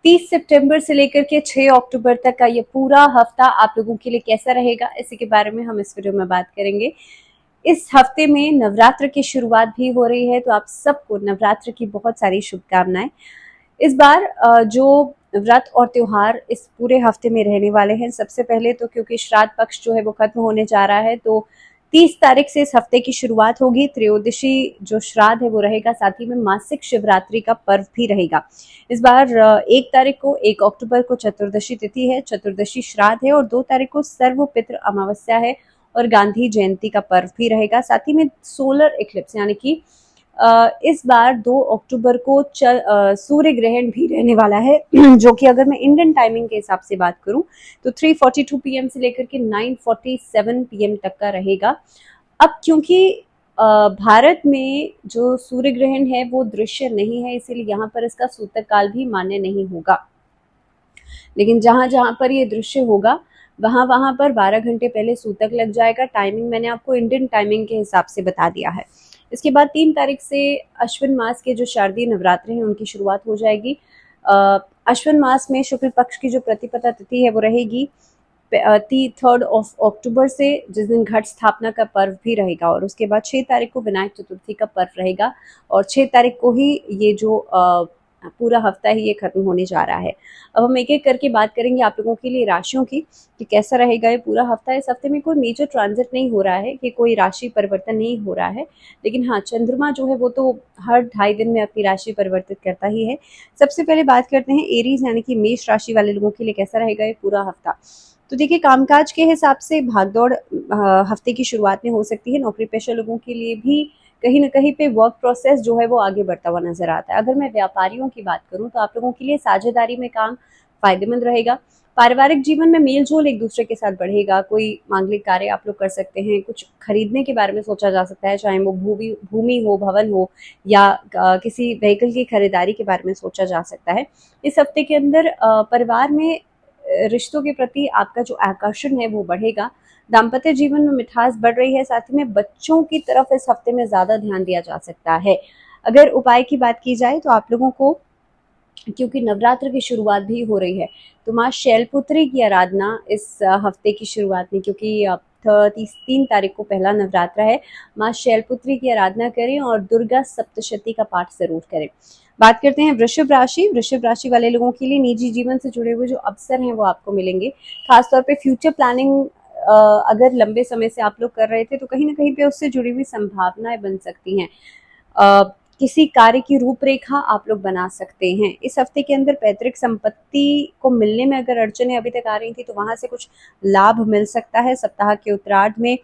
30 सितंबर से लेकर के 6 अक्टूबर तक का ये पूरा हफ्ता आप लोगों के लिए कैसा रहेगा, इसी के बारे में हम इस वीडियो में बात करेंगे। इस हफ्ते में नवरात्र की शुरुआत भी हो रही है, तो आप सबको नवरात्र की बहुत सारी शुभकामनाएं। इस बार जो व्रत और त्योहार इस पूरे हफ्ते में रहने वाले हैं, सबसे पहले तो क्योंकि श्राद्ध पक्ष जो है वो खत्म होने जा रहा है, तो 30 तारीख से इस हफ्ते की शुरुआत होगी। त्रयोदशी जो श्राद्ध है वो रहेगा, साथ ही में मासिक शिवरात्रि का पर्व भी रहेगा। इस बार 1 तारीख को 1 अक्टूबर को चतुर्दशी तिथि है, चतुर्दशी श्राद्ध है, और 2 तारीख को सर्वपितृ अमावस्या है और गांधी जयंती का पर्व भी रहेगा। साथ ही में सोलर इक्लिप्स यानी कि इस बार 2 अक्टूबर को सूर्य ग्रहण भी रहने वाला है, जो कि अगर मैं इंडियन टाइमिंग के हिसाब से बात करूं तो 3:42 PM से लेकर के 9:47 PM तक का रहेगा। अब क्योंकि भारत में जो सूर्य ग्रहण है वो दृश्य नहीं है, इसीलिए यहाँ पर इसका सूतक काल भी मान्य नहीं होगा। लेकिन जहां जहां पर ये दृश्य होगा वहां वहां पर 12 घंटे पहले सूतक लग जाएगा। टाइमिंग मैंने आपको इंडियन टाइमिंग के हिसाब से बता दिया है। इसके बाद 3 तारीख से अश्विन मास के जो शारदीय नवरात्र हैं उनकी शुरुआत हो जाएगी। अश्विन मास में शुक्ल पक्ष की जो प्रतिपदा तिथि है वो रहेगी 3 अक्टूबर से, जिस दिन घट स्थापना का पर्व भी रहेगा, और उसके बाद 6 तारीख को विनायक चतुर्थी का पर्व रहेगा, और 6 तारीख को ही ये जो पूरा हफ्ता ही ये खत्म होने जा रहा है। अब हम एक एक करके बात करेंगे आप लोगों के लिए राशियों की कि कैसा रहेगा ये पूरा हफ्ता। इस हफ्ते में कोई मेजर ट्रांजिट नहीं हो रहा है, कि कोई राशि परिवर्तन नहीं हो रहा है, लेकिन हाँ, चंद्रमा जो है वो तो हर 2.5 दिन में अपनी राशि परिवर्तित करता ही है। सबसे पहले बात करते हैं एरीज यानी कि मेष राशि वाले लोगों के लिए कैसा रहेगा ये पूरा हफ्ता। तो देखिए, कामकाज के हिसाब से भागदौड़ हफ्ते की शुरुआत में हो सकती है। नौकरी पेशा लोगों के लिए भी कहीं ना कहीं पे वर्क प्रोसेस जो है वो आगे बढ़ता हुआ नजर आता है। अगर मैं व्यापारियों की बात करूं तो आप लोगों के लिए साझेदारी में काम फायदेमंद रहेगा। पारिवारिक जीवन में मेल जोल एक दूसरे के साथ बढ़ेगा। कोई मांगलिक कार्य आप लोग कर सकते हैं, कुछ खरीदने के बारे में सोचा जा सकता है, चाहे वो भूमि हो, भवन हो, या किसी व्हीकल की खरीदारी के बारे में सोचा जा सकता है। इस हफ्ते के अंदर परिवार में रिश्तों के प्रति आपका जो आकर्षण है वो बढ़ेगा। दाम्पत्य जीवन में मिठास बढ़ रही है। साथ ही में बच्चों की तरफ इस हफ्ते में ज्यादा ध्यान दिया जा सकता है। अगर उपाय की बात की जाए तो आप लोगों को, क्योंकि नवरात्र की शुरुआत भी हो रही है, तो माँ शैलपुत्री की आराधना इस हफ्ते की शुरुआत में, क्योंकि 3 तारीख को पहला नवरात्र है, माँ शैलपुत्री की आराधना करें और दुर्गा सप्तशती का पाठ जरूर करें। बात करते हैं वृषभ राशि। वृषभ राशि वाले लोगों के लिए निजी जीवन से जुड़े हुए जो अवसर हैं वो आपको मिलेंगे। खासतौर पे फ्यूचर प्लानिंग अगर लंबे समय से आप लोग कर रहे थे तो कहीं ना कहीं पे उससे जुड़ी हुई संभावनाएं बन सकती हैं। किसी कार्य की रूपरेखा आप लोग बना सकते हैं। इस हफ्ते के अंदर पैतृक संपत्ति को मिलने में अगर अड़चनें अभी तक आ रही थी तो वहां से कुछ लाभ मिल सकता है। सप्ताह के उत्तरार्ध में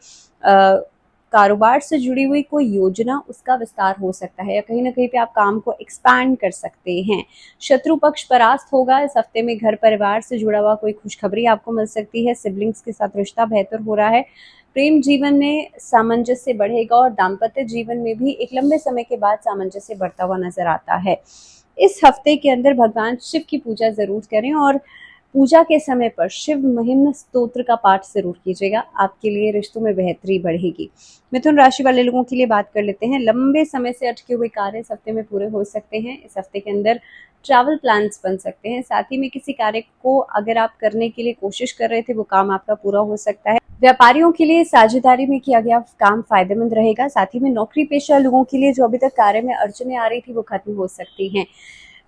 कारोबार से जुड़ी हुई कोई योजना, उसका विस्तार हो सकता है, या कहीं ना कहीं पे आप काम को एक्सपैंड कर सकते हैं। शत्रु पक्ष परास्त होगा। इस हफ्ते में घर परिवार से जुड़ा हुआ कोई खुशखबरी आपको मिल सकती है। सिबलिंग्स के साथ रिश्ता बेहतर हो रहा है। प्रेम जीवन में सामंजस्य बढ़ेगा, और दाम्पत्य जीवन में भी एक लंबे समय के बाद सामंजस्य बढ़ता हुआ नजर आता है। इस हफ्ते के अंदर भगवान शिव की पूजा जरूर करें, और पूजा के समय पर शिव महिम्न स्तोत्र का पाठ जरूर कीजिएगा। आपके लिए रिश्तों में बेहतरी बढ़ेगी। मिथुन राशि वाले लोगों के लिए बात कर लेते हैं। लंबे समय से अटके हुए कार्य इस हफ्ते में पूरे हो सकते हैं। इस हफ्ते के अंदर ट्रैवल प्लान्स बन सकते हैं। साथ ही में किसी कार्य को अगर आप करने के लिए कोशिश कर रहे थे वो काम आपका पूरा हो सकता है। व्यापारियों के लिए साझेदारी में किया गया काम फायदेमंद रहेगा। साथ ही में नौकरी पेशा लोगों के लिए जो अभी तक कार्य में अड़चनें आ रही थी वो खत्म हो सकती हैं।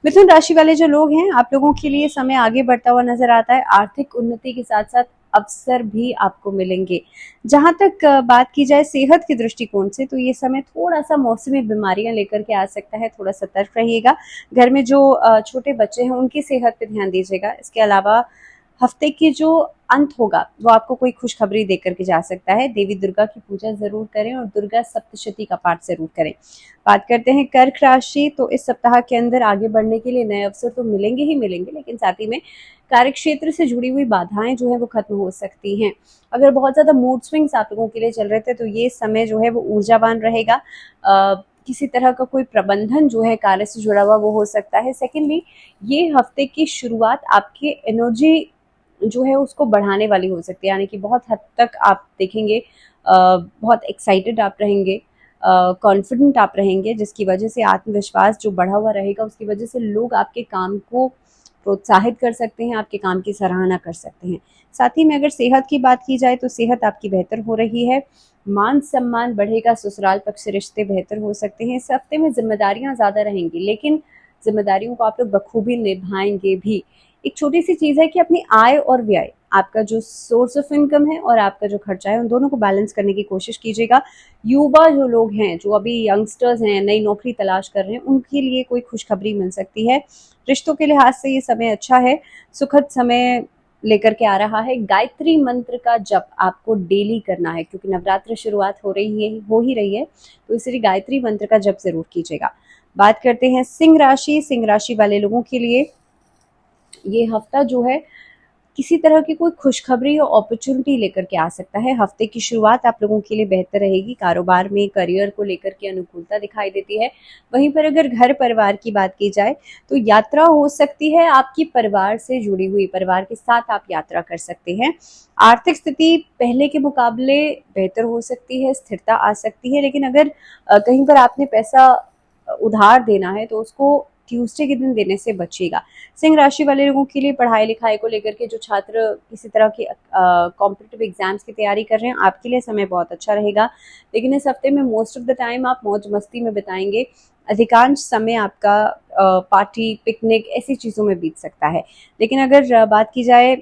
मिथुन राशि वाले जो लोग हैं, आप लोगों के लिए समय आगे बढ़ता हुआ नजर आता है। आर्थिक उन्नति के साथ साथ अवसर भी आपको मिलेंगे। जहां तक बात की जाए सेहत के दृष्टिकोण से, तो ये समय थोड़ा सा मौसमी बीमारियां लेकर के आ सकता है। थोड़ा सतर्क रहिएगा। घर में जो छोटे बच्चे हैं उनकी सेहत पे ध्यान दीजिएगा। इसके अलावा हफ्ते की जो अंत होगा वो आपको कोई खुशखबरी देकर के जा सकता है। देवी दुर्गा की पूजा जरूर करें और दुर्गा सप्तशती का पाठ जरूर करें। बात करते हैं कर्क राशि। तो इस सप्ताह के अंदर आगे बढ़ने के लिए नए अवसर तो मिलेंगे ही मिलेंगे, लेकिन साथ ही में कार्य क्षेत्र से जुड़ी हुई बाधाएं जो है वो खत्म हो सकती हैं। अगर बहुत ज्यादा मूड स्विंग्स आप लोगों के लिए चल रहे थे तो ये समय जो है वो ऊर्जावान रहेगा। किसी तरह का कोई प्रबंधन जो है कार्य से जुड़ा हुआ वो हो सकता है। सेकेंडली, ये हफ्ते की शुरुआत आपकी एनर्जी जो है उसको बढ़ाने वाली हो सकती है, यानी कि बहुत हद तक आप देखेंगे बहुत एक्साइटेड आप रहेंगे, कॉन्फिडेंट आप रहेंगे, जिसकी वजह से आत्मविश्वास जो बढ़ा हुआ रहेगा उसकी वजह से लोग आपके काम को प्रोत्साहित कर सकते हैं, आपके काम की सराहना कर सकते हैं। साथ ही में अगर सेहत की बात की जाए तो सेहत आपकी बेहतर हो रही है, मान सम्मान बढ़ेगा, ससुराल पक्ष से रिश्ते बेहतर हो सकते हैं। इस हफ्ते में जिम्मेदारियां ज़्यादा रहेंगी, लेकिन जिम्मेदारियों को आप लोग बखूबी निभाएंगे भी। एक छोटी सी चीज़ है कि अपनी आय और व्यय, आपका जो सोर्स ऑफ इनकम है और आपका जो खर्चा है, उन दोनों को बैलेंस करने की कोशिश कीजिएगा। युवा जो लोग हैं, जो अभी यंगस्टर्स हैं, नई नौकरी तलाश कर रहे हैं, उनके लिए कोई खुशखबरी मिल सकती है। रिश्तों के लिहाज से ये समय अच्छा है, सुखद समय लेकर के आ रहा है। गायत्री मंत्र का जप आपको डेली करना है, क्योंकि नवरात्र शुरुआत हो ही रही है, तो इसलिए गायत्री मंत्र का जप जरूर कीजिएगा। बात करते हैं सिंह राशि। सिंह राशि वाले लोगों के लिए ये हफ्ता जो है किसी तरह की कोई खुशखबरी और अपॉर्चुनिटी लेकर के आ सकता है। हफ्ते की शुरुआत आप लोगों के लिए बेहतर रहेगी। कारोबार में करियर को लेकर के अनुकूलता दिखाई देती है। वहीं पर अगर घर परिवार की बात की जाए तो यात्रा हो सकती है, आपकी परिवार से जुड़ी हुई, परिवार के साथ आप यात्रा कर सकते हैं। आर्थिक स्थिति पहले के मुकाबले बेहतर हो सकती है, स्थिरता आ सकती है, लेकिन अगर कहीं पर आपने पैसा उधार देना है तो उसको ट्यूसडे के दिन देने से बचिएगा। सिंह राशि वाले लोगों के लिए पढ़ाई लिखाई को लेकर के, जो छात्र किसी तरह के कॉम्पिटिटिव एग्जाम्स की तैयारी कर रहे हैं, आपके लिए समय बहुत अच्छा रहेगा। लेकिन इस हफ्ते में मोस्ट ऑफ द टाइम आप मौज मस्ती में बिताएंगे। अधिकांश समय आपका पार्टी, पिकनिक, ऐसी चीज़ों में बीत सकता है। लेकिन अगर बात की जाए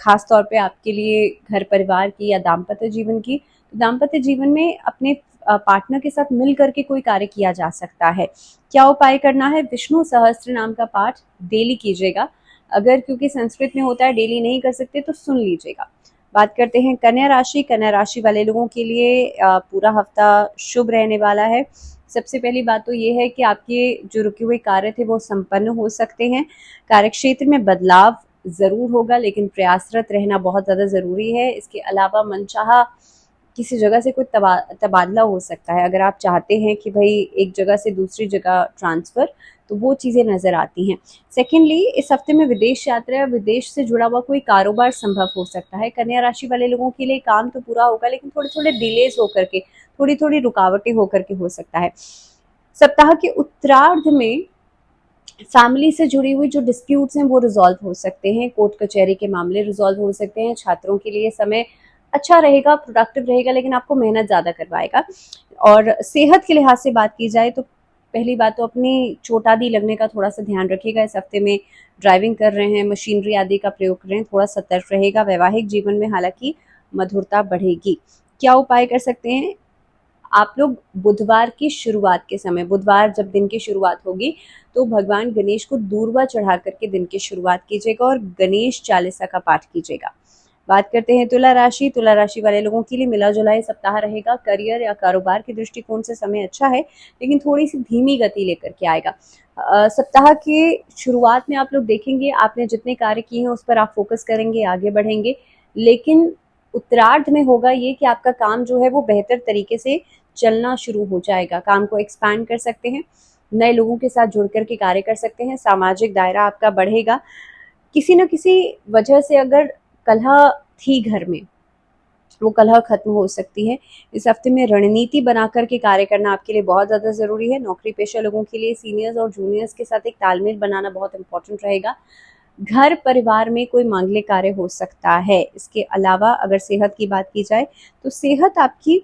खास तौर पे आपके लिए घर परिवार की या दाम्पत्य जीवन की, तो दाम्पत्य जीवन में अपने पार्टनर के साथ मिल करके कोई कार्य किया जा सकता है। क्या उपाय करना है? विष्णु सहस्त्र नाम का पाठ डेली कीजिएगा। अगर क्योंकि संस्कृत में होता है, डेली नहीं कर सकते तो सुन लीजिएगा। बात करते हैं कन्या राशि। कन्या राशि वाले लोगों के लिए पूरा हफ्ता शुभ रहने वाला है। सबसे पहली बात तो ये है कि आपके जो रुके हुए कार्य थे वो संपन्न हो सकते हैं। कार्यक्षेत्र में बदलाव ज़रूर होगा, लेकिन प्रयासरत रहना बहुत ज़्यादा ज़रूरी है। इसके अलावा मनचाहा किसी जगह से कोई तबादला हो सकता है। अगर आप चाहते हैं कि भाई एक जगह से दूसरी जगह ट्रांसफ़र, तो वो चीज़ें नज़र आती हैं। सेकेंडली, इस हफ्ते में विदेश यात्रा या विदेश से जुड़ा हुआ कोई कारोबार संभव हो सकता है। कन्या राशि वाले लोगों के लिए काम तो पूरा होगा, लेकिन थोड़े थोड़े डिलेज होकर के, थोड़ी थोड़ी रुकावटें होकर के हो सकता है। सप्ताह के उत्तरार्ध में फैमिली से जुड़ी हुई जो डिस्प्यूट्स हैं वो रिजॉल्व हो सकते हैं। कोर्ट कचहरी के मामले रिजॉल्व हो सकते हैं। छात्रों के लिए समय अच्छा रहेगा, प्रोडक्टिव रहेगा, लेकिन आपको मेहनत ज़्यादा करवाएगा। और सेहत के लिहाज से बात की जाए तो पहली बात तो अपनी चोट आदि लगने का थोड़ा सा ध्यान रखिएगा। इस हफ्ते में ड्राइविंग कर रहे हैं, मशीनरी आदि का प्रयोग कर रहे हैं, थोड़ा सतर्क रहेगा। वैवाहिक जीवन में हालांकि मधुरता बढ़ेगी। क्या उपाय कर सकते हैं आप लोग? बुधवार की शुरुआत के समय, बुधवार जब दिन की शुरुआत होगी, तो भगवान गणेश को दूर्वा चढ़ा करके दिन की शुरुआत कीजिएगा और गणेश चालीसा का पाठ कीजिएगा। बात करते हैं तुला राशि। तुला राशि वाले लोगों के लिए मिला जुला सप्ताह रहेगा। करियर या कारोबार के दृष्टिकोण से समय अच्छा है, लेकिन थोड़ी सी धीमी गति लेकर के आएगा। सप्ताह के शुरुआत में आप लोग देखेंगे, आपने जितने कार्य किए हैं उस पर आप फोकस करेंगे, आगे बढ़ेंगे। लेकिन उत्तरार्ध में होगा ये कि आपका काम जो है वो बेहतर तरीके से चलना शुरू हो जाएगा। काम को एक्सपैंड कर सकते हैं, नए लोगों के साथ जुड़ करके कार्य कर सकते हैं। सामाजिक दायरा आपका बढ़ेगा। किसी न किसी वजह से अगर कलह थी घर में, वो कलह खत्म हो सकती है। इस हफ्ते में रणनीति बना करके कार्य करना आपके लिए बहुत ज़्यादा ज़रूरी है। नौकरी पेशा लोगों के लिए सीनियर्स और जूनियर्स के साथ एक तालमेल बनाना बहुत इंपॉर्टेंट रहेगा। घर परिवार में कोई मांगलिक कार्य हो सकता है। इसके अलावा अगर सेहत की बात की जाए तो सेहत आपकी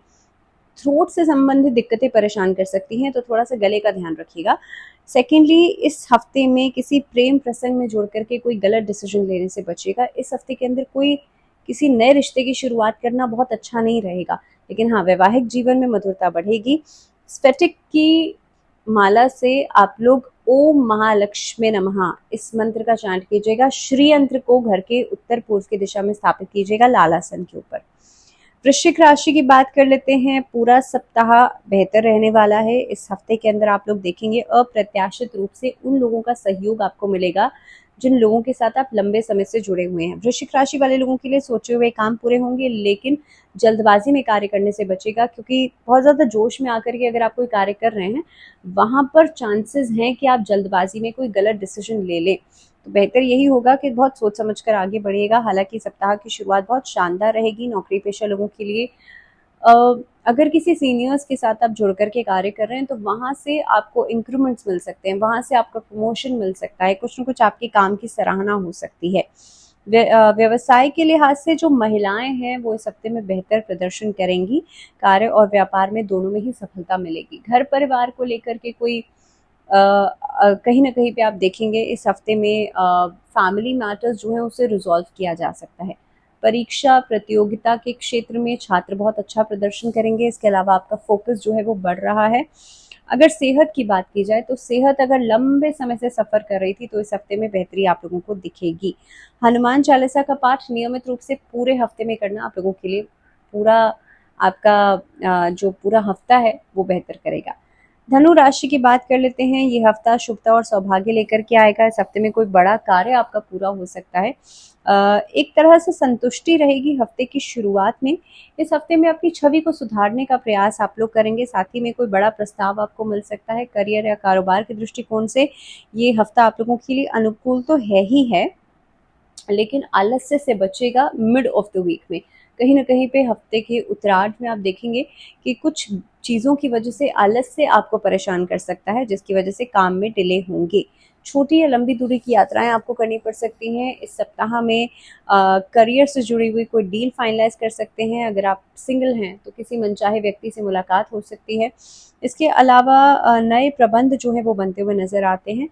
थ्रोट से संबंधित दिक्कतें परेशान कर सकती हैं, तो थोड़ा सा गले का ध्यान रखिएगा। सेकेंडली, इस हफ्ते में किसी प्रेम प्रसंग में जुड़ करके कोई गलत डिसीजन लेने से बचिएगा। इस हफ्ते के अंदर कोई किसी नए रिश्ते की शुरुआत करना बहुत अच्छा नहीं रहेगा। लेकिन हाँ, वैवाहिक जीवन में मधुरता बढ़ेगी। स्फटिक की माला से आप लोग ओम महालक्ष्मी नमः इस मंत्र का चांट कीजिएगा। श्री यंत्र को घर के उत्तर पूर्व की दिशा में स्थापित कीजिएगा, लाल आसन के ऊपर। वृश्चिक राशि की बात कर लेते हैं। पूरा सप्ताह बेहतर रहने वाला है। इस हफ्ते के अंदर आप लोग देखेंगे अप्रत्याशित रूप से उन लोगों का सहयोग आपको मिलेगा जिन लोगों के साथ आप लंबे समय से जुड़े हुए हैं। वृश्चिक राशि वाले लोगों के लिए सोचे हुए काम पूरे होंगे, लेकिन जल्दबाजी में कार्य करने से बचेगा, क्योंकि बहुत ज़्यादा जोश में आकर के अगर आप कोई कार्य कर रहे हैं, वहाँ पर चांसेस हैं कि आप जल्दबाजी में कोई गलत डिसीजन ले लें। तो बेहतर यही होगा कि बहुत सोच समझ कर आगे बढ़िएगा। हालांकि सप्ताह की शुरुआत बहुत शानदार रहेगी। नौकरी पेशा लोगों के लिए अगर किसी सीनियर्स के साथ आप जुड़ करके कार्य कर रहे हैं तो वहाँ से आपको इंक्रीमेंट्स मिल सकते हैं, वहाँ से आपका प्रमोशन मिल सकता है, कुछ ना कुछ आपके काम की सराहना हो सकती है। व्यवसाय के लिहाज से जो महिलाएं हैं वो इस हफ्ते में बेहतर प्रदर्शन करेंगी, कार्य और व्यापार में दोनों में ही सफलता मिलेगी। घर परिवार को लेकर के कोई कहीं ना कहीं पे आप देखेंगे इस हफ्ते में फैमिली मैटर्स जो है उसे रिजॉल्व किया जा सकता है। परीक्षा प्रतियोगिता के क्षेत्र में छात्र बहुत अच्छा प्रदर्शन करेंगे, इसके अलावा आपका फोकस जो है वो बढ़ रहा है। अगर सेहत की बात की जाए तो सेहत अगर लंबे समय से सफर कर रही थी तो इस हफ्ते में बेहतरी आप लोगों को दिखेगी। हनुमान चालीसा का पाठ नियमित रूप से पूरे हफ्ते में करना आप लोगों के लिए पूरा आपका जो पूरा हफ्ता है वो बेहतर करेगा। धनु राशि की बात कर लेते हैं। ये हफ्ता शुभता और सौभाग्य लेकर के आएगा। इस हफ्ते में कोई बड़ा कार्य आपका पूरा हो सकता है। एक तरह से संतुष्टि रहेगी हफ्ते की शुरुआत में। इस हफ्ते में अपनी छवि को सुधारने का प्रयास आप लोग करेंगे, साथ ही में कोई बड़ा प्रस्ताव आपको मिल सकता है। करियर या कारोबार के दृष्टिकोण से ये हफ्ता आप लोगों के लिए अनुकूल तो है ही है, लेकिन आलस्य से बचेगा मिड ऑफ द वीक में। कहीं ना कहीं पे हफ्ते के उत्तरार्ध में आप देखेंगे कि कुछ चीज़ों की वजह से आलस्य आपको परेशान कर सकता है, जिसकी वजह से काम में डिले होंगे। छोटी या लंबी दूरी की यात्राएं आपको करनी पड़ सकती हैं इस सप्ताह में। करियर से जुड़ी हुई कोई डील फाइनलाइज कर सकते हैं। अगर आप सिंगल हैं तो किसी मनचाहे व्यक्ति से मुलाकात हो सकती है। इसके अलावा नए प्रबंध जो है वो बनते हुए नजर आते हैं।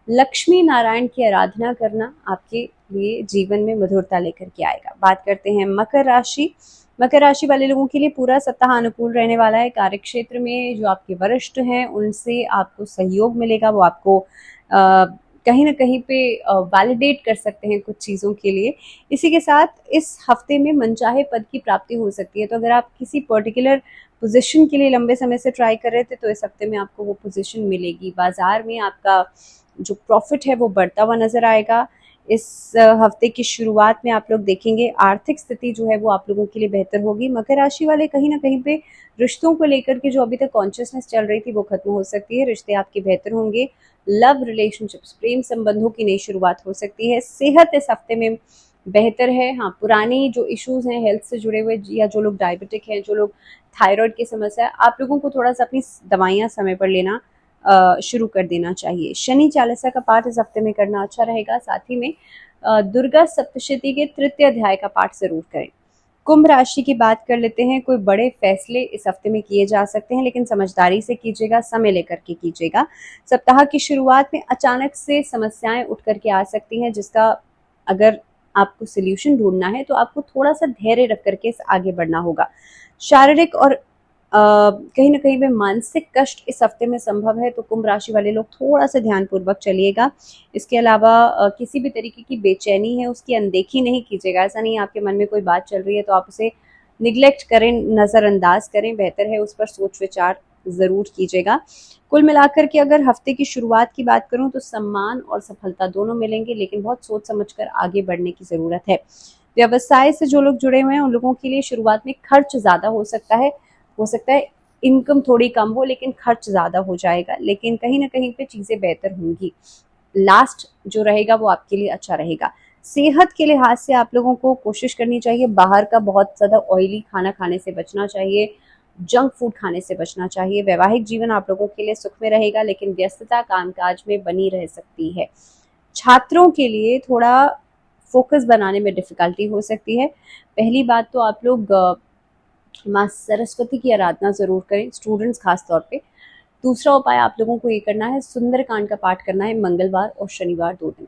लक्ष्मी नारायण की आराधना करना आपके लिए जीवन में मधुरता लेकर के आएगा। बात करते हैं मकर राशि। मकर राशि वाले लोगों के लिए पूरा सप्ताह अनुकूल रहने वाला है। कार्यक्षेत्र में जो आपके वरिष्ठ हैं उनसे आपको सहयोग मिलेगा, वो आपको कहीं ना कहीं पे वैलिडेट कर सकते हैं कुछ चीज़ों के लिए। इसी के साथ इस हफ्ते में मनचाहे पद की प्राप्ति हो सकती है। तो अगर आप किसी पर्टिकुलर पोजीशन के लिए लंबे समय से ट्राई कर रहे थे तो इस हफ्ते में आपको वो पोजीशन मिलेगी। बाजार में आपका जो प्रॉफिट है वो बढ़ता हुआ नजर आएगा। इस हफ्ते की शुरुआत में आप लोग देखेंगे आर्थिक स्थिति जो है वो आप लोगों के लिए बेहतर होगी। मकर राशि वाले कहीं ना कहीं पे रिश्तों को लेकर के जो अभी तक कॉन्शियसनेस चल रही थी वो खत्म हो सकती है। रिश्ते आपके बेहतर होंगे। लव रिलेशनशिप्स, प्रेम संबंधों की नई शुरुआत हो सकती है। सेहत इस हफ्ते में बेहतर है। हाँ, पुरानी जो इश्यूज हैं हेल्थ से जुड़े हुए, या जो लोग डायबिटिक हैं, जो लोग थायराइड की समस्या है, आप लोगों को थोड़ा सा अपनी दवाइयाँ समय पर लेना शुरू कर देना चाहिए। शनि चालीसा का पाठ इस हफ्ते में करना अच्छा रहेगा। साथ ही में दुर्गा सप्तशती के तृतीय अध्याय का पाठ जरूर करें। कुंभ राशि की बात कर लेते हैं। कोई बड़े फैसले इस हफ्ते में किए जा सकते हैं, लेकिन समझदारी से कीजिएगा, समय लेकर के कीजिएगा। सप्ताह की शुरुआत में अचानक से समस्याएं उठ करके आ सकती हैं, जिसका अगर आपको सोल्यूशन ढूंढना है तो आपको थोड़ा सा धैर्य रख करके आगे बढ़ना होगा। शारीरिक और कहीं ना कहीं पे मानसिक कष्ट इस हफ्ते में संभव है, तो कुंभ राशि वाले लोग थोड़ा सा ध्यानपूर्वक चलिएगा। इसके अलावा किसी भी तरीके की बेचैनी है उसकी अनदेखी नहीं कीजिएगा। ऐसा नहीं है आपके मन में कोई बात चल रही है तो आप उसे निग्लेक्ट करें, नज़रअंदाज करें। बेहतर है उस पर सोच विचार ज़रूर कीजिएगा। कुल मिलाकर के अगर हफ्ते की शुरुआत की बात करूं तो सम्मान और सफलता दोनों मिलेंगे, लेकिन बहुत सोच समझकर आगे बढ़ने की ज़रूरत है। व्यवसाय से जो लोग जुड़े हुए हैं उन लोगों के लिए शुरुआत में खर्च ज़्यादा हो सकता है। इनकम थोड़ी कम हो लेकिन खर्च ज़्यादा हो जाएगा, लेकिन कहीं ना कहीं पे चीज़ें बेहतर होंगी। लास्ट जो रहेगा वो आपके लिए अच्छा रहेगा। सेहत के लिहाज से आप लोगों को कोशिश करनी चाहिए बाहर का बहुत ज़्यादा ऑयली खाना खाने से बचना चाहिए, जंक फूड खाने से बचना चाहिए। वैवाहिक जीवन आप लोगों के लिए सुख में रहेगा, लेकिन व्यस्तता कामकाज में बनी रह सकती है। छात्रों के लिए थोड़ा फोकस बनाने में डिफिकल्टी हो सकती है। पहली बात तो आप लोग माँ सरस्वती की आराधना जरूर करें, स्टूडेंट्स खास तौर पे। दूसरा उपाय आप लोगों को ये करना है, सुंदरकांड का पाठ करना है मंगलवार और शनिवार 2 दिन।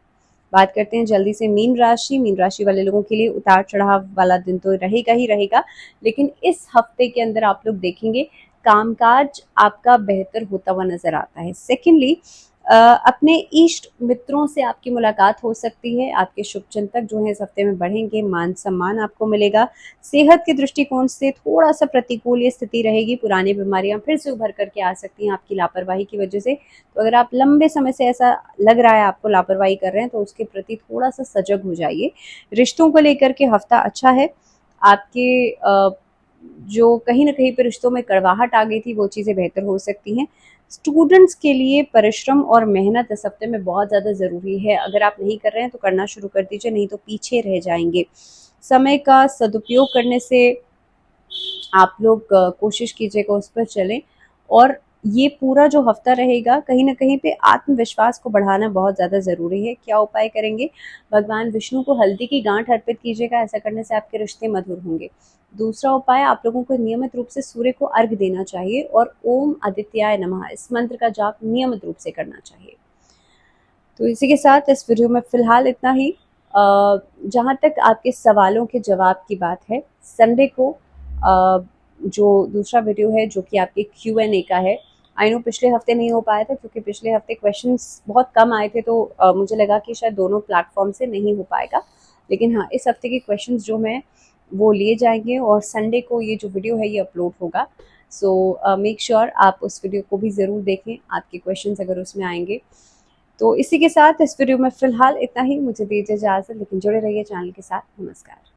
बात करते हैं जल्दी से मीन राशि। मीन राशि वाले लोगों के लिए उतार चढ़ाव वाला दिन तो रहेगा ही रहेगा, लेकिन इस हफ्ते के अंदर आप लोग देखेंगे कामकाज आपका बेहतर होता हुआ नजर आता है। सेकेंडली अपने इष्ट मित्रों से आपकी मुलाकात हो सकती है। आपके शुभचिंतक जो है इस हफ्ते में बढ़ेंगे, मान सम्मान आपको मिलेगा। सेहत के दृष्टिकोण से थोड़ा सा प्रतिकूल स्थिति रहेगी। पुरानी बीमारियां फिर से उभर करके आ सकती हैं आपकी लापरवाही की वजह से। तो अगर आप लंबे समय से ऐसा लग रहा है आपको लापरवाही कर रहे हैं तो उसके प्रति थोड़ा सा सजग हो जाइए। रिश्तों को लेकर के हफ्ता अच्छा है। आपके जो कहीं ना कहीं पर रिश्तों में कड़वाहट आ गई थी वो चीज़ें बेहतर हो सकती हैं। स्टूडेंट्स के लिए परिश्रम और मेहनत इस हफ्ते में बहुत ज़्यादा ज़रूरी है। अगर आप नहीं कर रहे हैं तो करना शुरू कर दीजिए, नहीं तो पीछे रह जाएंगे। समय का सदुपयोग करने से आप लोग कोशिश कीजिएगा उस पर चलें। और ये पूरा जो हफ्ता रहेगा कहीं ना कहीं पे आत्मविश्वास को बढ़ाना बहुत ज़्यादा ज़रूरी है। क्या उपाय करेंगे? भगवान विष्णु को हल्दी की गांठ अर्पित कीजिएगा, ऐसा करने से आपके रिश्ते मधुर होंगे। दूसरा उपाय, आप लोगों को नियमित रूप से सूर्य को अर्घ देना चाहिए और ओम आदित्याय नमः इस मंत्र का जाप नियमित रूप से करना चाहिए। तो इसी के साथ इस वीडियो में फ़िलहाल इतना ही। जहाँ तक आपके सवालों के जवाब की बात है, संडे को जो दूसरा वीडियो है जो कि आपके Q&A का है, आई नो पिछले हफ्ते नहीं हो पाया था क्योंकि पिछले हफ्ते क्वेश्चंस बहुत कम आए थे, तो मुझे लगा कि शायद दोनों प्लेटफॉर्म से नहीं हो पाएगा। लेकिन हाँ, इस हफ्ते के क्वेश्चंस जो हैं वो लिए जाएंगे और संडे को ये जो वीडियो है ये अपलोड होगा। सो मेक श्योर आप उस वीडियो को भी ज़रूर देखें, आपके क्वेश्चंस अगर उसमें आएंगे। तो इसी के साथ इस वीडियो में फ़िलहाल इतना ही। मुझे दीजिए इजाज़त, लेकिन जुड़े रहिए चैनल के साथ। नमस्कार।